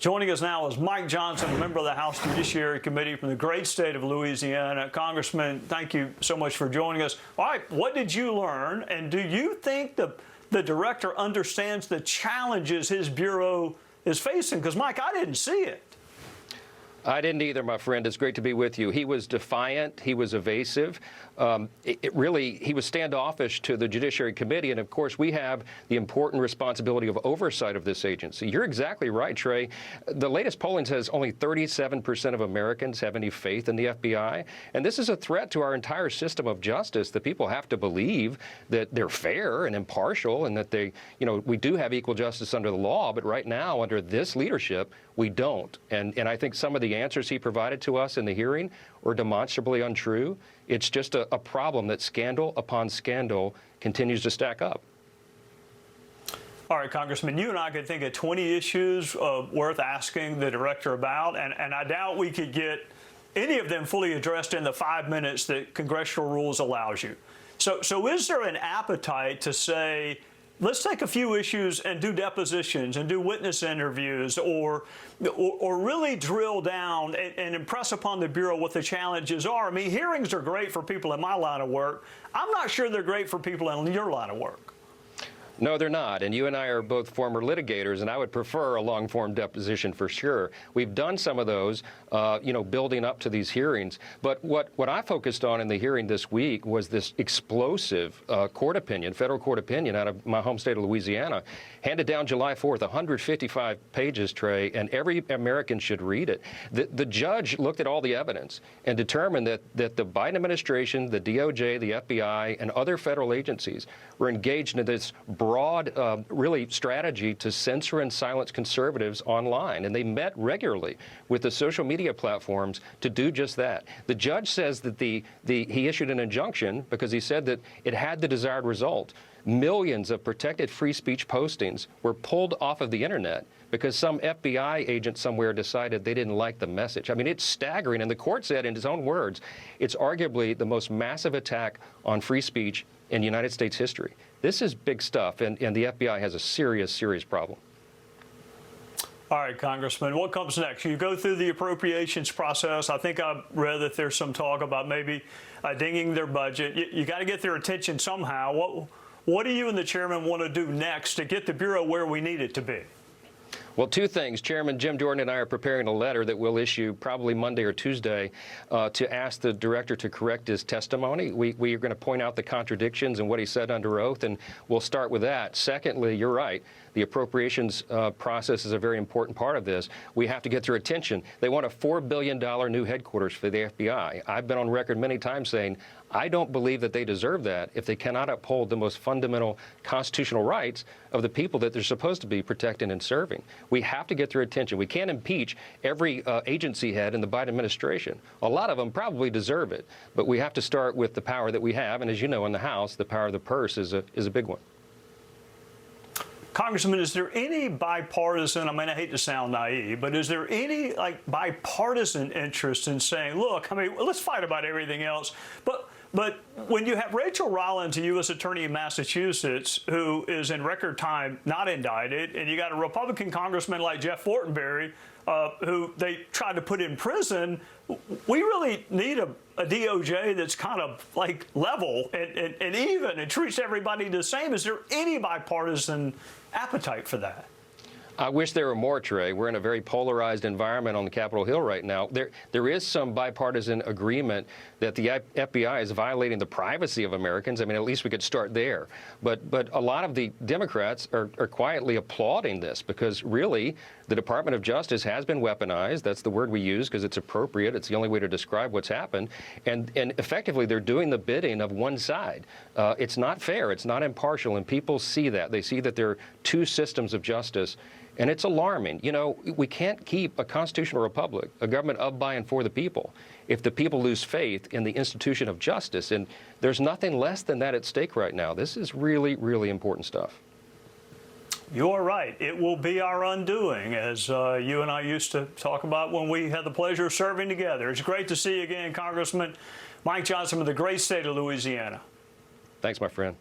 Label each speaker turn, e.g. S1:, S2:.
S1: Joining us now is Mike Johnson, a member of the House Judiciary Committee from the great state of Louisiana. Congressman, thank you so much for joining us. All right, what did you learn, and do you think the director understands the challenges his bureau is facing? Because, Mike, I didn't see it.
S2: I didn't either, my friend. It's great to be with you. He was defiant. He was evasive. He was standoffish to the Judiciary Committee. And, of course, we have the important responsibility of oversight of this agency. You're exactly right, Trey. The latest polling says only 37% of Americans have any faith in the FBI. And this is a threat to our entire system of justice, that people have to believe that they're fair and impartial and that we do have equal justice under the law. But right now, under this leadership, we don't. And I think some of the answers he provided to us in the hearing were demonstrably untrue. It's just a problem that scandal upon scandal continues to stack up.
S1: All right, Congressman, you and I could think of 20 issues worth asking the director about, and I doubt we could get any of them fully addressed in the 5 minutes that congressional rules allows you. So is there an appetite to say, let's take a few issues and do depositions and do witness interviews, or really drill down and impress upon the Bureau what the challenges are? I mean, hearings are great for people in my line of work. I'm not sure they're great for people in your line of work.
S2: No, they're not. And you and I are both former litigators, and I would prefer a long-form deposition for sure. We've done some of those, building up to these hearings. But what I focused on in the hearing this week was this explosive federal court opinion out of my home state of Louisiana, handed down July 4th, 155 pages, Trey, and every American should read it. The judge looked at all the evidence and determined that the Biden administration, the DOJ, the FBI, and other federal agencies were engaged in this broad, strategy to censor and silence conservatives online. And they met regularly with the social media platforms to do just that. The judge says that he issued an injunction because he said that it had the desired result. Millions of protected free speech postings were pulled off of the internet because some FBI agent somewhere decided they didn't like the message. I mean, it's staggering. And the court said, in his own words, it's arguably the most massive attack on free speech in United States history. This is big stuff, and the FBI has a serious, serious problem.
S1: All right, Congressman, what comes next? You go through the appropriations process. I think I read that there's some talk about maybe dinging their budget. You got to get their attention somehow. What do you and the chairman want to do next to get the Bureau where we need it to be?
S2: Well, two things. Chairman Jim Jordan and I are preparing a letter that we'll issue probably Monday or Tuesday to ask the director to correct his testimony. We are going to point out the contradictions in what he said under oath, and we'll start with that. Secondly, you're right. The appropriations process is a very important part of this. We have to get their attention. They want a $4 billion new headquarters for the FBI. I've been on record many times saying I don't believe that they deserve that if they cannot uphold the most fundamental constitutional rights of the people that they're supposed to be protecting and serving. We have to get their attention. We can't impeach every agency head in the Biden administration. A lot of them probably deserve it, but we have to start with the power that we have. And as you know, in the House, the power of the purse is a big one.
S1: Congressman, is there any bipartisan, I mean, I hate to sound naive, but is there any bipartisan interest in saying, look, I mean, let's fight about everything else, but when you have Rachel Rollins, a U.S. attorney in Massachusetts, who is in record time not indicted, and you got a Republican congressman like Jeff Fortenberry, who they tried to put in prison, we really need a DOJ that's kind of like level and even and treats everybody the same. Is there any bipartisan appetite for that?
S2: I wish there were more, Trey. We're in a very polarized environment on Capitol Hill right now. There is some bipartisan agreement that the FBI is violating the privacy of Americans. I mean, at least we could start there. But a lot of the Democrats are quietly applauding this because really the Department of Justice has been weaponized. That's the word we use because it's appropriate. It's the only way to describe what's happened. And effectively, they're doing the bidding of one side. It's not fair. It's not impartial. And people see that. They see that there are two systems of justice. And it's alarming. You know, we can't keep a constitutional republic, a government of, by, and for the people, if the people lose faith in the institution of justice. And there's nothing less than that at stake right now. This is really, really important stuff.
S1: You are right. It will be our undoing, as you and I used to talk about when we had the pleasure of serving together. It's great to see you again, Congressman Mike Johnson of the great state of Louisiana.
S2: Thanks, my friend.